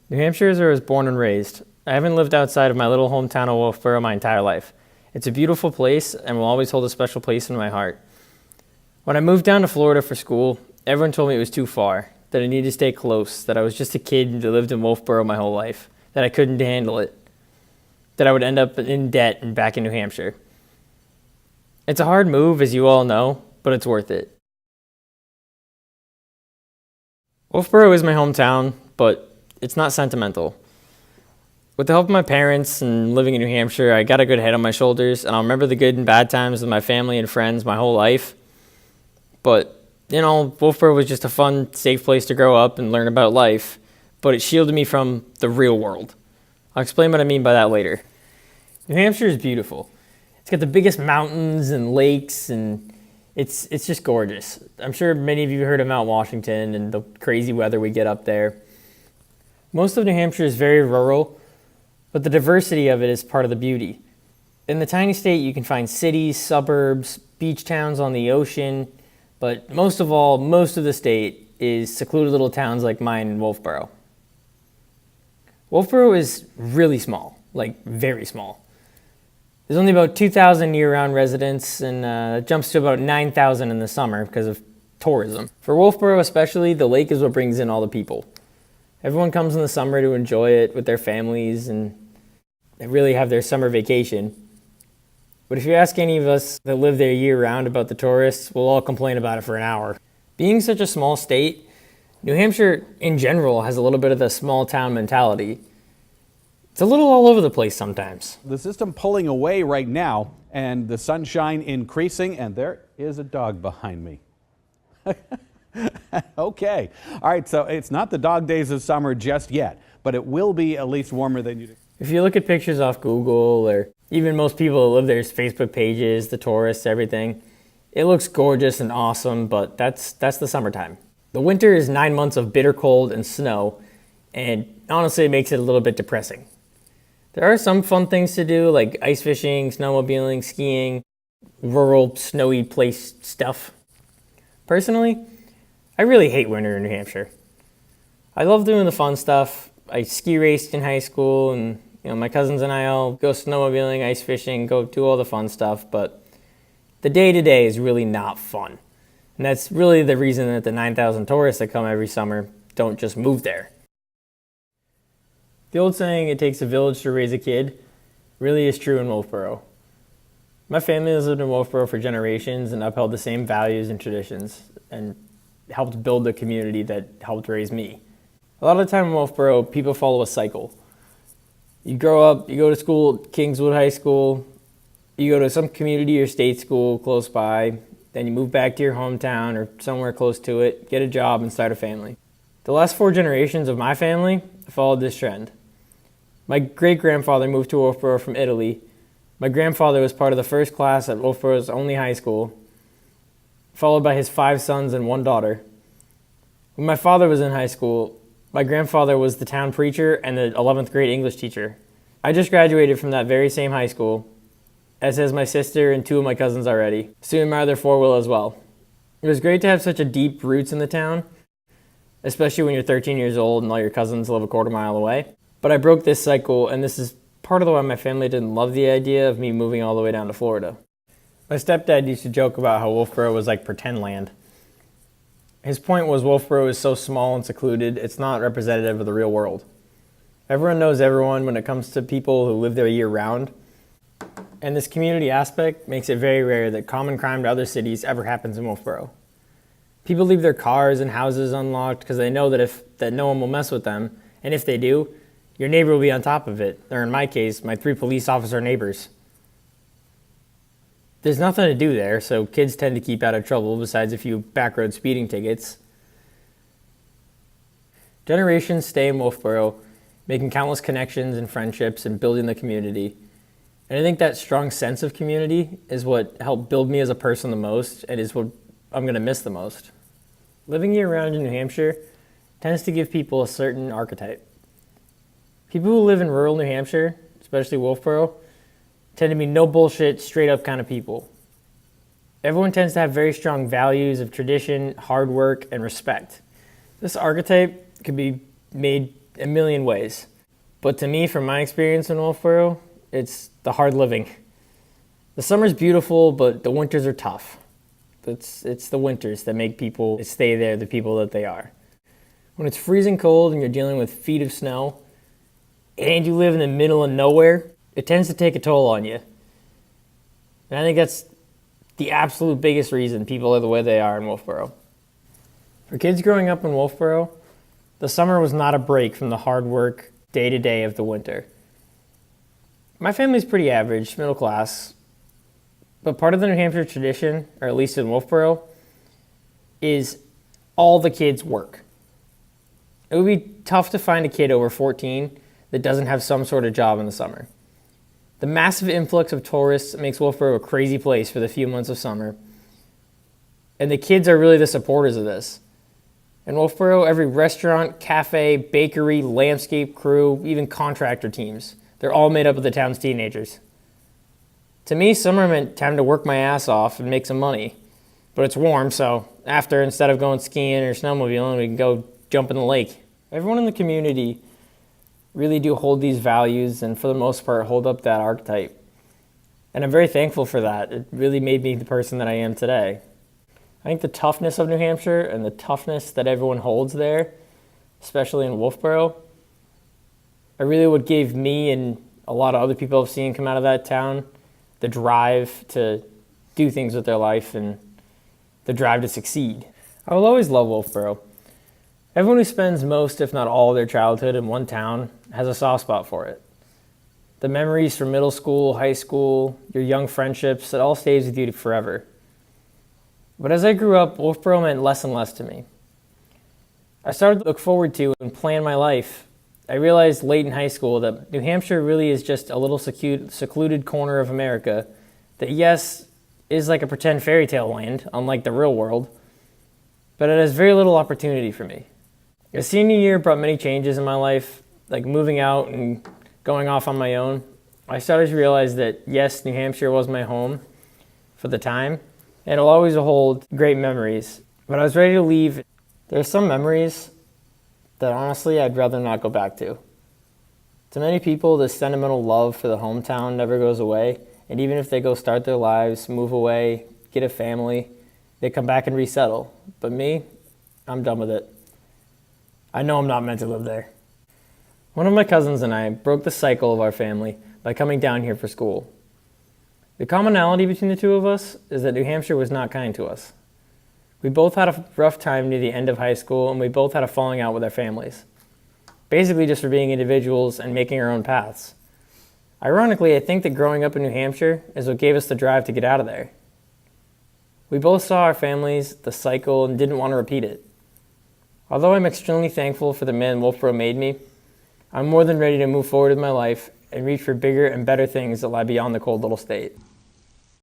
New Hampshire is where I was born and raised. I haven't lived outside of my little hometown of Wolfboro my entire life. It's a beautiful place and will always hold a special place in my heart. When I moved down to Florida for school, everyone told me it was too far, that I needed to stay close, that I was just a kid who lived in Wolfboro my whole life, that I couldn't handle it, that I would end up in debt and back in New Hampshire. It's a hard move, as you all know, but it's worth it. Wolfboro is my hometown, but it's not sentimental. With the help of my parents and living in New Hampshire, I got a good head on my shoulders, and I'll remember the good and bad times with my family and friends my whole life. But, Wolfboro was just a fun, safe place to grow up and learn about life, but it shielded me from the real world. I'll explain what I mean by that later. New Hampshire is beautiful. It's got the biggest mountains and lakes, and it's just gorgeous. I'm sure many of you heard of Mount Washington and the crazy weather we get up there. Most of New Hampshire is very rural, but the diversity of it is part of the beauty. In the tiny state, you can find cities, suburbs, beach towns on the ocean, but most of all, most of the state is secluded little towns like mine in Wolfboro. Wolfboro is really small, like very small. There's only about 2,000 year-round residents, and it jumps to about 9,000 in the summer because of tourism. For Wolfboro especially, the lake is what brings in all the people. Everyone comes in the summer to enjoy it with their families, and they really have their summer vacation. But if you ask any of us that live there year-round about the tourists, we'll all complain about it for an hour. Being such a small state, New Hampshire in general has a little bit of the small town mentality. It's a little all over the place sometimes. The system pulling away right now and the sunshine increasing, and there is a dog behind me. Okay. All right, so it's not the dog days of summer just yet, but it will be at least warmer than you'd expect. If you look at pictures off Google, or even most people that live there's Facebook pages, the tourists, everything, it looks gorgeous and awesome, but that's the summertime. The winter is 9 months of bitter cold and snow, and honestly it makes it a little bit depressing. There are some fun things to do, like ice fishing, snowmobiling, skiing, rural, snowy place stuff. Personally, I really hate winter in New Hampshire. I love doing the fun stuff. I ski raced in high school, and my cousins and I all go snowmobiling, ice fishing, go do all the fun stuff, but the day-to-day is really not fun. And that's really the reason that the 9,000 tourists that come every summer don't just move there. The old saying, it takes a village to raise a kid, really is true in Wolfboro. My family has lived in Wolfboro for generations and upheld the same values and traditions, and helped build the community that helped raise me. A lot of the time in Wolfboro, people follow a cycle. You grow up, you go to school at Kingswood High School, you go to some community or state school close by, then you move back to your hometown or somewhere close to it, get a job, and start a family. The last 4 generations of my family followed this trend. My great-grandfather moved to Wolfboro from Italy. My grandfather was part of the first class at Wolfboro's only high school, followed by his 5 sons and 1 daughter. When my father was in high school, my grandfather was the town preacher and the 11th grade English teacher. I just graduated from that very same high school, as has my sister and 2 of my cousins already. Soon my other 4 will as well. It was great to have such a deep roots in the town, especially when you're 13 years old and all your cousins live a quarter mile away. But I broke this cycle, and this is part of the why my family didn't love the idea of me moving all the way down to Florida. My stepdad used to joke about how Wolfboro was like pretend land. His point was Wolfboro is so small and secluded, it's not representative of the real world. Everyone knows everyone when it comes to people who live there year-round, and this community aspect makes it very rare that common crime to other cities ever happens in Wolfboro. People leave their cars and houses unlocked because they know that no one will mess with them, and if they do, your neighbor will be on top of it, or in my case, my 3 police officer neighbors. There's nothing to do there, so kids tend to keep out of trouble besides a few backroad speeding tickets. Generations stay in Wolfboro, making countless connections and friendships and building the community. And I think that strong sense of community is what helped build me as a person the most, and is what I'm going to miss the most. Living year-round in New Hampshire tends to give people a certain archetype. People who live in rural New Hampshire, especially Wolfboro, tend to be no bullshit, straight up kind of people. Everyone tends to have very strong values of tradition, hard work, and respect. This archetype could be made a million ways. But to me, from my experience in Wolfboro, it's the hard living. The summer's beautiful, but the winters are tough. It's the winters that make people stay there, the people that they are. When it's freezing cold and you're dealing with feet of snow, and you live in the middle of nowhere, it tends to take a toll on you. And I think that's the absolute biggest reason people are the way they are in Wolfboro. For kids growing up in Wolfboro, the summer was not a break from the hard work day-to-day of the winter. My family's pretty average, middle class, but part of the New Hampshire tradition, or at least in Wolfboro, is all the kids work. It would be tough to find a kid over 14 that doesn't have some sort of job in the summer. The massive influx of tourists makes Wolfboro a crazy place for the few months of summer, and the kids are really the supporters of this. In Wolfboro, every restaurant, cafe, bakery, landscape crew, even contractor teams, they're all made up of the town's teenagers. To me, summer meant time to work my ass off and make some money. But it's warm, so after, instead of going skiing or snowmobiling, we can go jump in the lake. Everyone in the community really do hold these values and for the most part hold up that archetype. And I'm very thankful for that. It really made me the person that I am today. I think the toughness of New Hampshire and the toughness that everyone holds there, especially in Wolfboro, are really what gave me and a lot of other people I've seen come out of that town the drive to do things with their life and the drive to succeed. I will always love Wolfboro. Everyone who spends most, if not all, of their childhood in one town has a soft spot for it. The memories from middle school, high school, your young friendships, it all stays with you forever. But as I grew up, Wolfboro meant less and less to me. I started to look forward to and plan my life. I realized late in high school that New Hampshire really is just a little secluded corner of America that, yes, is like a pretend fairy tale land, unlike the real world, but it has very little opportunity for me. The senior year brought many changes in my life, like moving out and going off on my own. I started to realize that, yes, New Hampshire was my home for the time, and it'll always hold great memories, but I was ready to leave. There are some memories that honestly I'd rather not go back to. To many people, this sentimental love for the hometown never goes away, and even if they go start their lives, move away, get a family, they come back and resettle. But me, I'm done with it. I know I'm not meant to live there. One of my cousins and I broke the cycle of our family by coming down here for school. The commonality between the two of us is that New Hampshire was not kind to us. We both had a rough time near the end of high school, and we both had a falling out with our families. Basically just for being individuals and making our own paths. Ironically, I think that growing up in New Hampshire is what gave us the drive to get out of there. We both saw our families, the cycle, and didn't want to repeat it. Although I'm extremely thankful for the man Wolfboro made me, I'm more than ready to move forward with my life and reach for bigger and better things that lie beyond the cold little state.